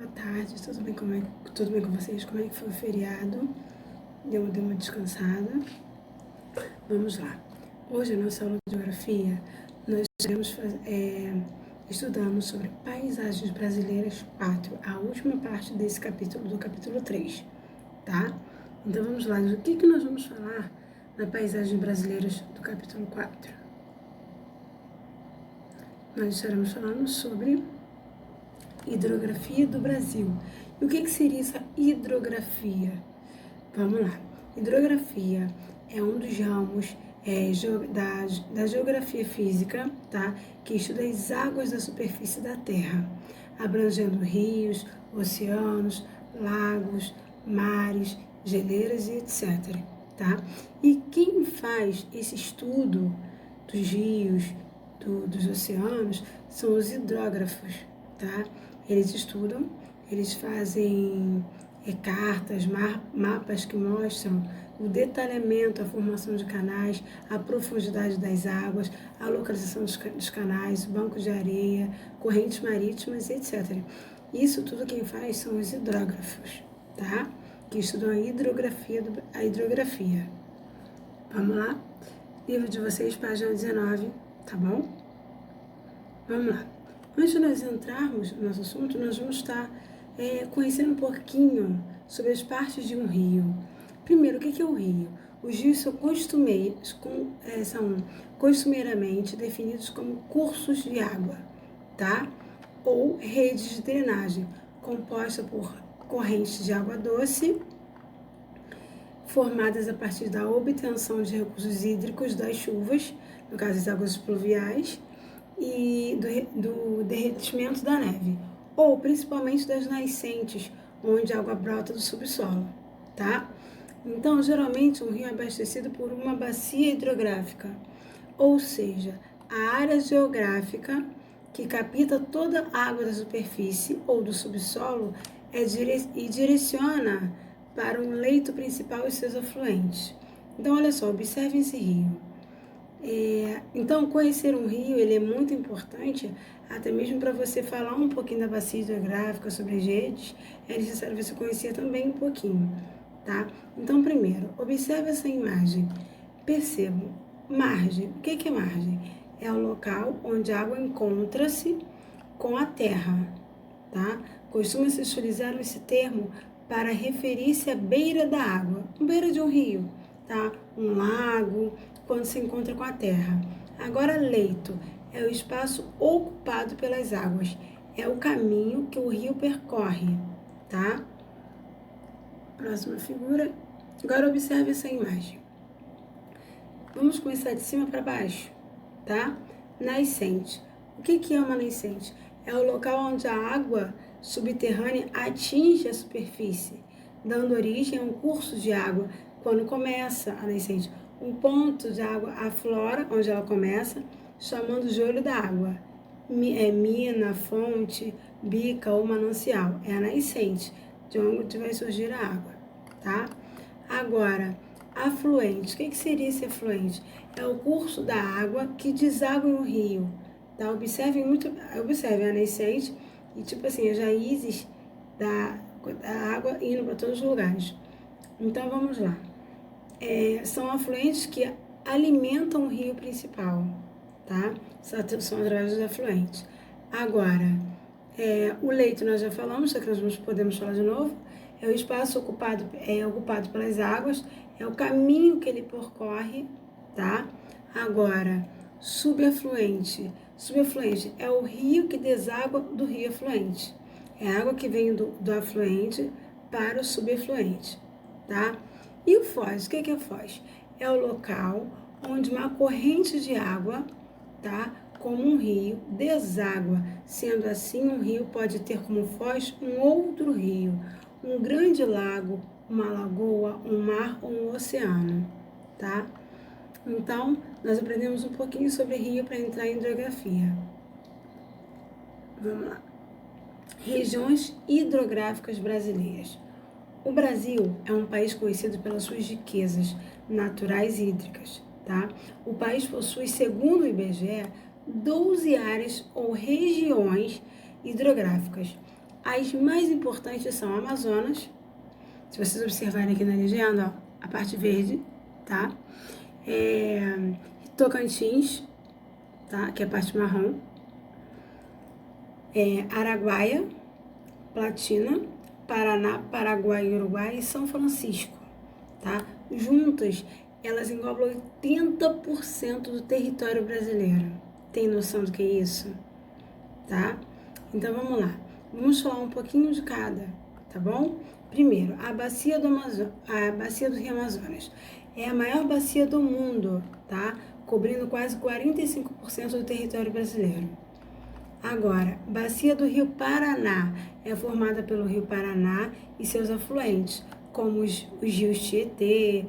Boa tarde, tudo bem com vocês? Como é que foi o feriado? Deu uma descansada? Vamos lá. Hoje, na nossa aula de geografia, nós estaremos estudando sobre paisagens brasileiras 4, a última parte desse capítulo, do capítulo 3, tá? Então vamos lá, o que nós vamos falar na paisagens brasileiras do capítulo 4? Nós estaremos falando sobre hidrografia do Brasil. E o que seria essa hidrografia? Vamos lá. Hidrografia é um dos ramos da geografia física, tá? Que estuda as águas da superfície da Terra, abrangendo rios, oceanos, lagos, mares, geleiras e etc. Tá? E quem faz esse estudo dos rios, dos oceanos, são os hidrógrafos, tá? Eles estudam, eles fazem cartas, mapas que mostram o detalhamento, a formação de canais, a profundidade das águas, a localização dos canais, bancos de areia, correntes marítimas, etc. Isso tudo quem faz são os hidrógrafos, tá? Que estudam a hidrografia. Vamos lá? Livro de vocês, página 19, tá bom? Vamos lá. Antes de nós entrarmos no nosso assunto, nós vamos estar conhecendo um pouquinho sobre as partes de um rio. Primeiro, o que é o rio? Os rios são costumeiramente definidos como cursos de água, tá? Ou redes de drenagem, composta por correntes de água doce, formadas a partir da obtenção de recursos hídricos das chuvas, no caso as águas pluviais, e do derretimento da neve, ou principalmente das nascentes, onde a água brota do subsolo, tá? Então, geralmente, um rio é abastecido por uma bacia hidrográfica, ou seja, a área geográfica que capta toda a água da superfície ou do subsolo e direciona para um leito principal e seus afluentes. Então, olha só, observe esse rio. Então, conhecer um rio ele é muito importante, até mesmo para você falar um pouquinho da bacia hidrográfica, sobre as redes, é necessário você conhecer também um pouquinho, tá? Então, primeiro, observe essa imagem. Percebam, margem. O que é margem? É o local onde a água encontra-se com a terra, tá? Costuma-se utilizar esse termo para referir-se à beira da água, beira de um rio, tá? Um lago, quando se encontra com a terra. Agora, leito é o espaço ocupado pelas águas, é o caminho que o rio percorre, tá? Próxima figura. Agora observe essa imagem. Vamos começar de cima para baixo, tá? Nascente. O que é uma nascente? É o local onde a água subterrânea atinge a superfície, dando origem a um curso de água quando começa a nascente. Um ponto de água aflora, onde ela começa, chamando de olho da água. Mina, fonte, bica ou manancial. É a nascente, de onde vai surgir a água, tá? Agora, afluente. O que seria esse afluente? É o curso da água que deságua no rio, tá? Observe a nascente e, tipo assim, as raízes da água indo para todos os lugares. Então, vamos lá. São afluentes que alimentam o rio principal, tá? São através dos afluentes. Agora, o leito nós já falamos, só que nós podemos falar de novo. É o espaço ocupado pelas águas, é o caminho que ele percorre, tá? Agora, subafluente. Subafluente é o rio que deságua do rio afluente. É a água que vem do afluente para o subafluente, tá? E o foz, o que é foz? É o local onde uma corrente de água, tá? Como um rio, deságua. Sendo assim, um rio pode ter como foz um outro rio, um grande lago, uma lagoa, um mar ou um oceano, tá? Então, nós aprendemos um pouquinho sobre rio para entrar em hidrografia. Vamos lá. Regiões hidrográficas brasileiras. O Brasil é um país conhecido pelas suas riquezas naturais e hídricas, tá? O país possui, segundo o IBGE, 12 áreas ou regiões hidrográficas. As mais importantes são Amazonas, se vocês observarem aqui na legenda, ó, a parte verde, tá? Tocantins, tá? Que é a parte marrom. Araguaia, Platina, Paraná, Paraguai, Uruguai e São Francisco, tá? Juntas, elas englobam 80% do território brasileiro. Tem noção do que é isso? Tá? Então, vamos lá. Vamos falar um pouquinho de cada, tá bom? Primeiro, a bacia do Rio Amazonas. É a maior bacia do mundo, tá? Cobrindo quase 45% do território brasileiro. Agora, bacia do Rio Paraná é formada pelo Rio Paraná e seus afluentes, como os rios Tietê,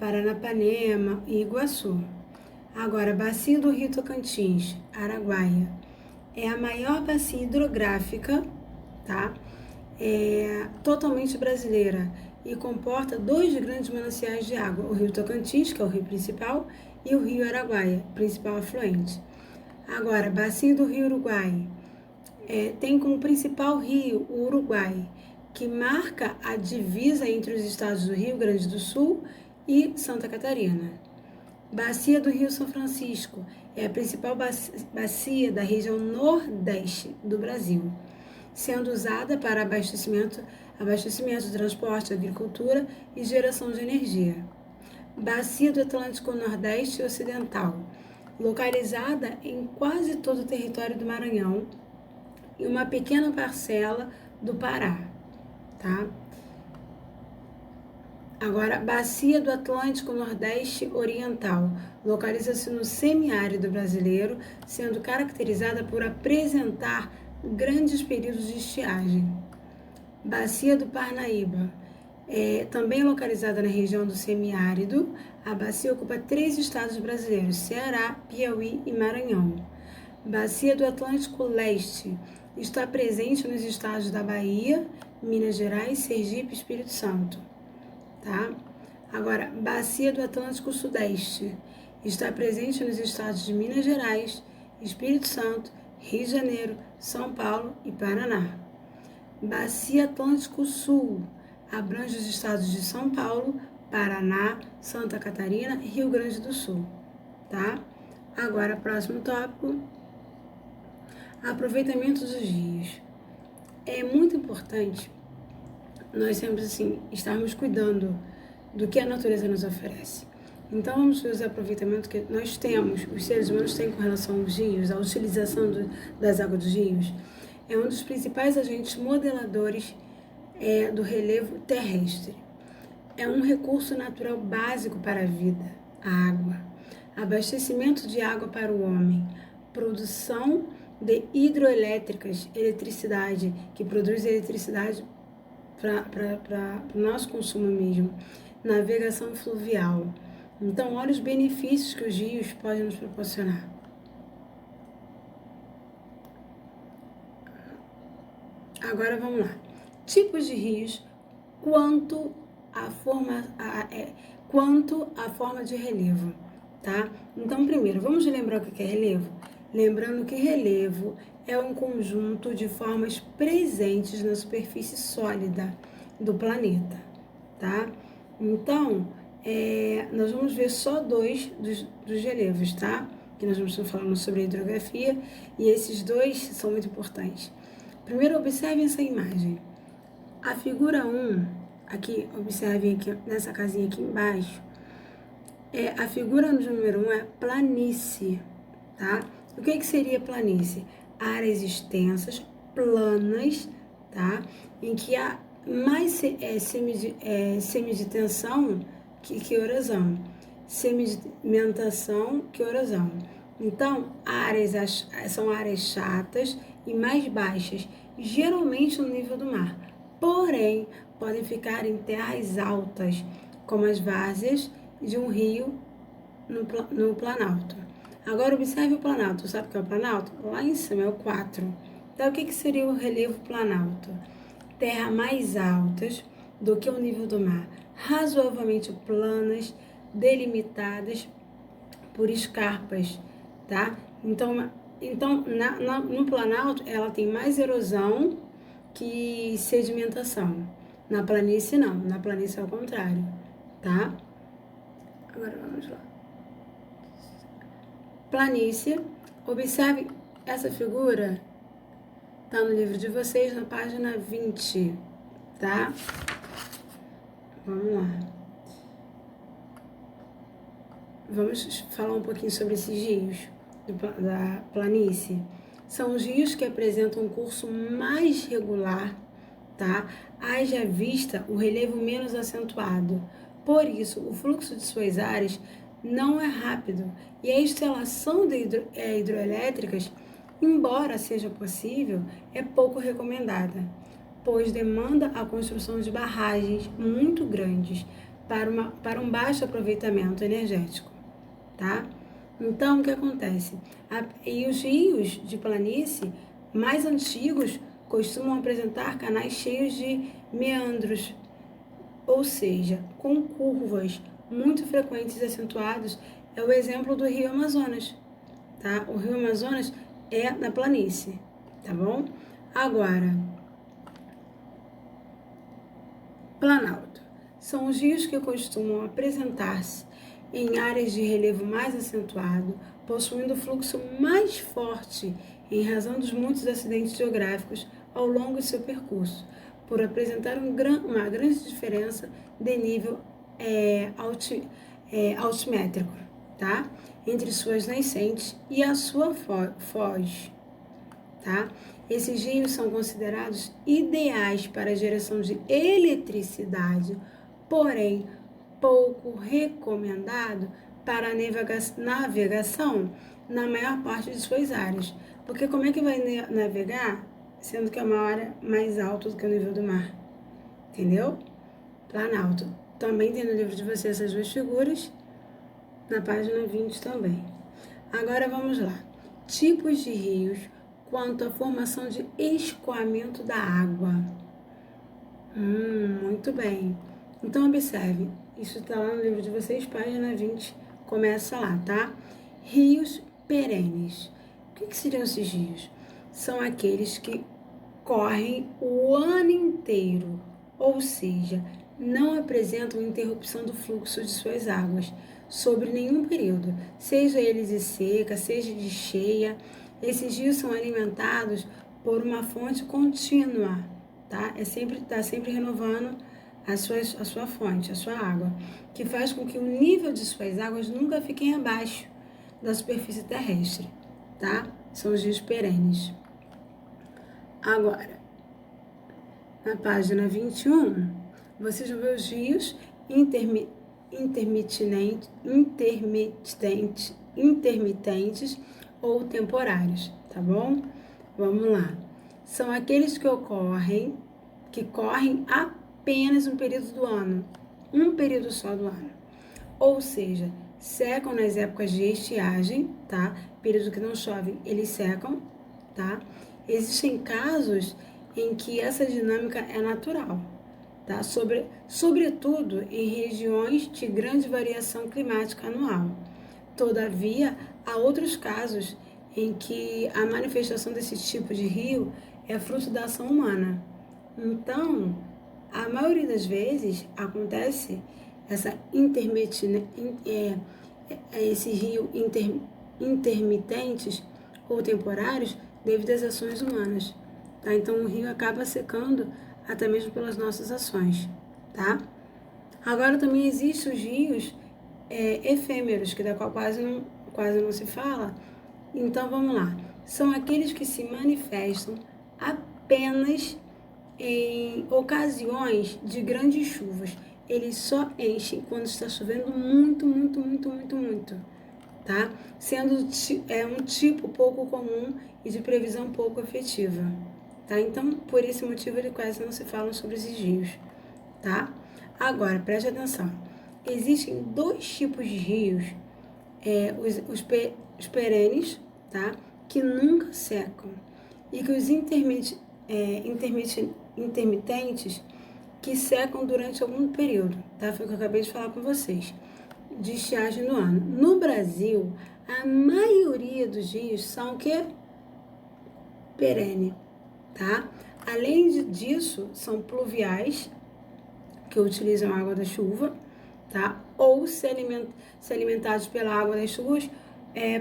Paranapanema e Iguaçu. Agora, bacia do Rio Tocantins, Araguaia, é a maior bacia hidrográfica, tá? Totalmente brasileira e comporta 2 grandes mananciais de água, o Rio Tocantins, que é o rio principal, e o Rio Araguaia, principal afluente. Agora, bacia do Rio Uruguai, tem como principal rio o Uruguai, que marca a divisa entre os estados do Rio Grande do Sul e Santa Catarina. Bacia do Rio São Francisco é a principal bacia da região nordeste do Brasil, sendo usada para abastecimento, transporte, agricultura e geração de energia. Bacia do Atlântico Nordeste e Ocidental, localizada em quase todo o território do Maranhão e uma pequena parcela do Pará, tá? Agora, bacia do Atlântico Nordeste Oriental, localiza-se no semiárido brasileiro, sendo caracterizada por apresentar grandes períodos de estiagem. Bacia do Parnaíba, também localizada na região do semiárido, a bacia ocupa 3 estados brasileiros, Ceará, Piauí e Maranhão. Bacia do Atlântico Leste, está presente nos estados da Bahia, Minas Gerais, Sergipe e Espírito Santo. Tá? Agora, bacia do Atlântico Sudeste, está presente nos estados de Minas Gerais, Espírito Santo, Rio de Janeiro, São Paulo e Paraná. Bacia Atlântico Sul, abrange os estados de São Paulo, Paraná, Santa Catarina e Rio Grande do Sul, tá? Agora, próximo tópico, aproveitamento dos rios. É muito importante nós sempre, assim, estarmos cuidando do que a natureza nos oferece. Então, vamos ver os aproveitamentos que nós temos, os seres humanos têm com relação aos rios, a utilização das águas dos rios. É um dos principais agentes modeladores do relevo terrestre. É um recurso natural básico para a vida, a água. Abastecimento de água para o homem. Produção de hidroelétricas, eletricidade, que produz eletricidade para o nosso consumo mesmo. Navegação fluvial. Então, olha os benefícios que os rios podem nos proporcionar. Agora vamos lá. Tipos de rios, quanto a forma de relevo, tá? Então, primeiro, vamos lembrar o que é relevo? Lembrando que relevo é um conjunto de formas presentes na superfície sólida do planeta, tá? Então, nós vamos ver só 2 dos relevos, tá? Que nós vamos estar falando sobre a hidrografia, e esses 2 são muito importantes. Primeiro, observem essa imagem. A figura 1, aqui, observem aqui, nessa casinha aqui embaixo, a figura número 1 é planície, tá? O que seria planície? Áreas extensas, planas, tá? Em que há mais semiditensão que erosão, sedimentação que erosão. Então, são áreas chatas e mais baixas, geralmente no nível do mar. Porém, podem ficar em terras altas, como as várzeas de um rio no Planalto. Agora, observe o Planalto. Sabe o que é o Planalto? Lá em cima é o 4. Então, o que seria o relevo Planalto? Terras mais altas do que o nível do mar, razoavelmente planas, delimitadas por escarpas, tá? Então, Então, no Planalto, ela tem mais erosão que sedimentação. Na planície, não. Na planície é o contrário, tá? Agora vamos lá. Planície. Observe essa figura. Tá no livro de vocês, na página 20, tá? Vamos lá. Vamos falar um pouquinho sobre esses rios da planície. São os rios que apresentam um curso mais regular, tá? Haja vista o relevo menos acentuado. Por isso, o fluxo de suas áreas não é rápido e a instalação de hidroelétricas, embora seja possível, é pouco recomendada, pois demanda a construção de barragens muito grandes para um baixo aproveitamento energético, tá? Então, o que acontece? E os rios de planície mais antigos costumam apresentar canais cheios de meandros, ou seja, com curvas muito frequentes e acentuados. É o exemplo do Rio Amazonas, tá? O Rio Amazonas é na planície, tá bom? Agora, Planalto. São os rios que costumam apresentar-se em áreas de relevo mais acentuado, possuindo fluxo mais forte em razão dos muitos acidentes geográficos ao longo de seu percurso, por apresentar uma grande diferença de nível altimétrico, tá? Entre suas nascentes e a sua foz, tá? Esses rios são considerados ideais para a geração de eletricidade, porém pouco recomendado para a navegação na maior parte de suas áreas. Porque como é que vai navegar, sendo que é uma área mais alta do que o nível do mar? Entendeu? Planalto. Também tem no livro de vocês essas duas figuras, na página 20 também. Agora vamos lá. Tipos de rios quanto à formação de escoamento da água. Muito bem. Então, observe. Isso está lá no livro de vocês, página 20. Começa lá, tá? Rios perenes. O que seriam esses rios? São aqueles que correm o ano inteiro, ou seja, não apresentam interrupção do fluxo de suas águas sobre nenhum período, seja eles de seca, seja de cheia. Esses rios são alimentados por uma fonte contínua, tá? Tá sempre renovando a sua fonte, a sua água, que faz com que o nível de suas águas nunca fiquem abaixo da superfície terrestre, tá? São os rios perenes. Agora, na página 21, vocês vão ver os rios intermitentes ou temporários, tá bom? Vamos lá. São aqueles que correm apenas um período do ano, um período só do ano. Ou seja, secam nas épocas de estiagem, tá? Período que não chove, eles secam, tá? Existem casos em que essa dinâmica é natural, tá? Sobretudo em regiões de grande variação climática anual. Todavia, há outros casos em que a manifestação desse tipo de rio é fruto da ação humana. Então, a maioria das vezes acontece esses rios intermitentes ou temporários devido às ações humanas, tá? Então o rio acaba secando até mesmo pelas nossas ações, tá? Agora também existem os rios efêmeros, que da qual quase não se fala. Então vamos lá. São aqueles que se manifestam apenas em ocasiões de grandes chuvas. Eles só enchem quando está chovendo muito, tá? Sendo um tipo pouco comum e de previsão pouco efetiva, tá? Então, por esse motivo, ele quase não se fala sobre esses rios, tá? Agora, preste atenção. Existem dois tipos de rios, os perenes, tá? Que nunca secam, e que os intermitentes que secam durante algum período, tá? Foi o que eu acabei de falar com vocês. de estiagem no ano. No Brasil, a maioria dos rios são o quê? Perene, tá? Além disso, são pluviais, que utilizam a água da chuva, tá? Ou se alimentados pela água das chuvas,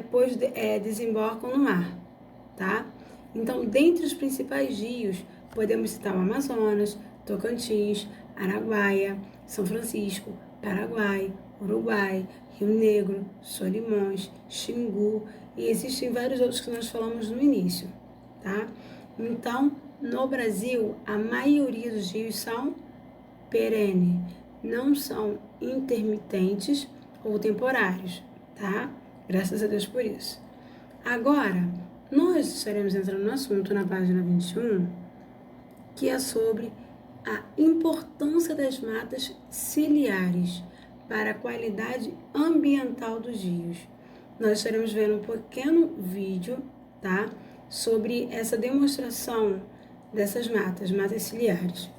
pois desembocam no mar, tá? Então, dentre os principais rios, podemos citar o Amazonas, Tocantins, Araguaia, São Francisco, Paraguai, Uruguai, Rio Negro, Solimões, Xingu, e existem vários outros que nós falamos no início, tá? Então, no Brasil, a maioria dos rios são perene, não são intermitentes ou temporários, tá? Graças a Deus por isso. Agora, nós estaremos entrando no assunto na página 21, que é sobre a importância das matas ciliares para a qualidade ambiental dos rios. Nós estaremos vendo um pequeno vídeo, tá? Sobre essa demonstração dessas matas ciliares.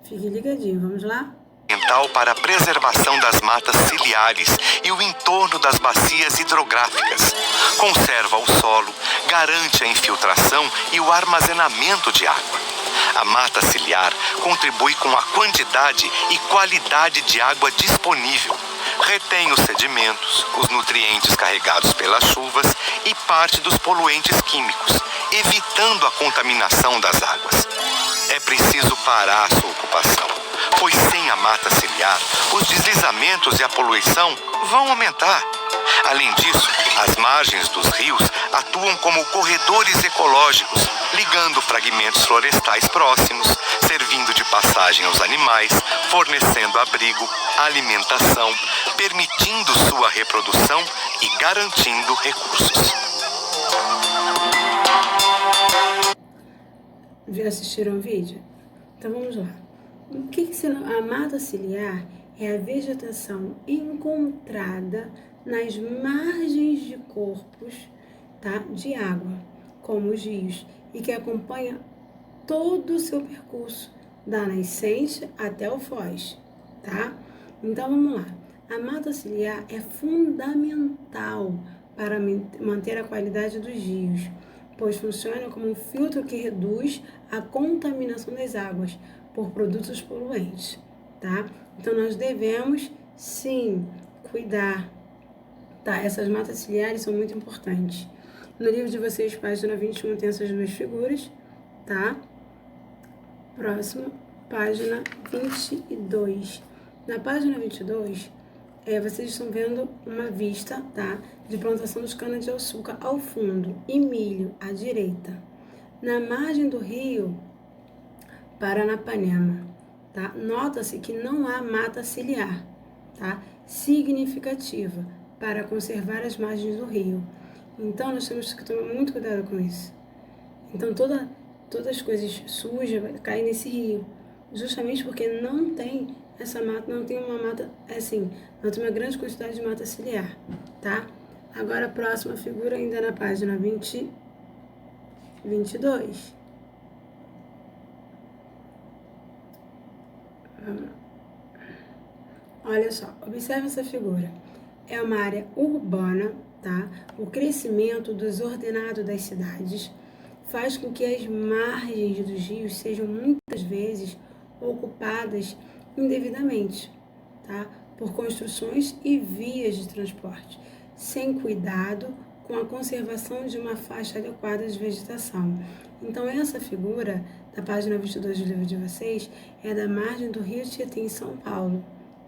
Fique ligadinho, vamos lá? Para a preservação das matas ciliares e o entorno das bacias hidrográficas. Conserva o solo, garante a infiltração e o armazenamento de água. A mata ciliar contribui com a quantidade e qualidade de água disponível. Retém os sedimentos, os nutrientes carregados pelas chuvas e parte dos poluentes químicos, evitando a contaminação das águas. É preciso parar sua ocupação, pois sem a mata ciliar, os deslizamentos e a poluição vão aumentar. Além disso, as margens dos rios atuam como corredores ecológicos, ligando fragmentos florestais próximos, servindo de passagem aos animais, fornecendo abrigo, alimentação, permitindo sua reprodução e garantindo recursos. Já assistiram o vídeo? Então vamos lá. O que a mata ciliar é a vegetação encontrada nas margens de corpos, tá, de água, como os rios, e que acompanha todo o seu percurso, da nascente até o foz, tá? Então vamos lá. A mata ciliar é fundamental para manter a qualidade dos rios, pois funciona como um filtro que reduz a contaminação das águas por produtos poluentes, tá? Então nós devemos sim cuidar, tá? Essas matas ciliares são muito importantes. No livro de vocês, página 21, tem essas duas figuras, tá? Próximo, página 22. Na página 22, vocês estão vendo uma vista, tá? De plantação dos cana-de-açúcar ao fundo e milho à direita. Na margem do rio Paranapanema, tá? Nota-se que não há mata ciliar, tá? Significativa para conservar as margens do rio. Então, nós temos que tomar muito cuidado com isso. Então, todas as coisas sujas caem nesse rio, justamente porque não tem essa mata, não tem uma mata, assim, não tem uma grande quantidade de mata ciliar, tá? Agora, a próxima figura, ainda na página 22. Vamos lá. Olha só, observe essa figura. É uma área urbana, tá? O crescimento desordenado das cidades faz com que as margens dos rios sejam muitas vezes ocupadas indevidamente, tá? Por construções e vias de transporte, sem cuidado com a conservação de uma faixa adequada de vegetação. Então, essa figura da página 22 do livro de vocês é da margem do Rio Tietê, em São Paulo,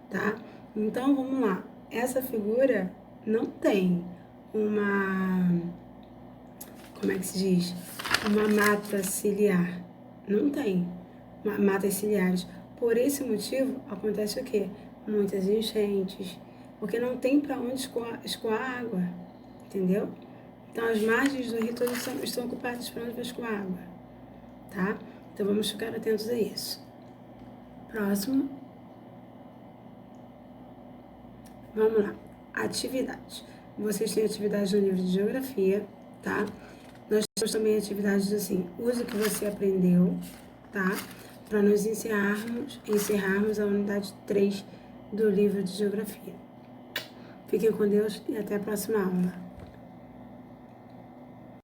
tá? Então, vamos lá. Essa figura não tem como é que se diz? Uma mata ciliar. Não tem matas ciliares. Por esse motivo, acontece o quê? Muitas enchentes, porque não tem para onde escoar água, entendeu? Então, as margens do rio todas estão ocupadas para onde vai escoar água, tá? Então, vamos ficar atentos a isso. Próximo. Vamos lá. Atividades. Vocês têm atividades no livro de geografia, tá? Nós temos também atividades assim, use o que você aprendeu, tá? Para nós encerrarmos a unidade 3 do livro de geografia. Fiquem com Deus e até a próxima aula.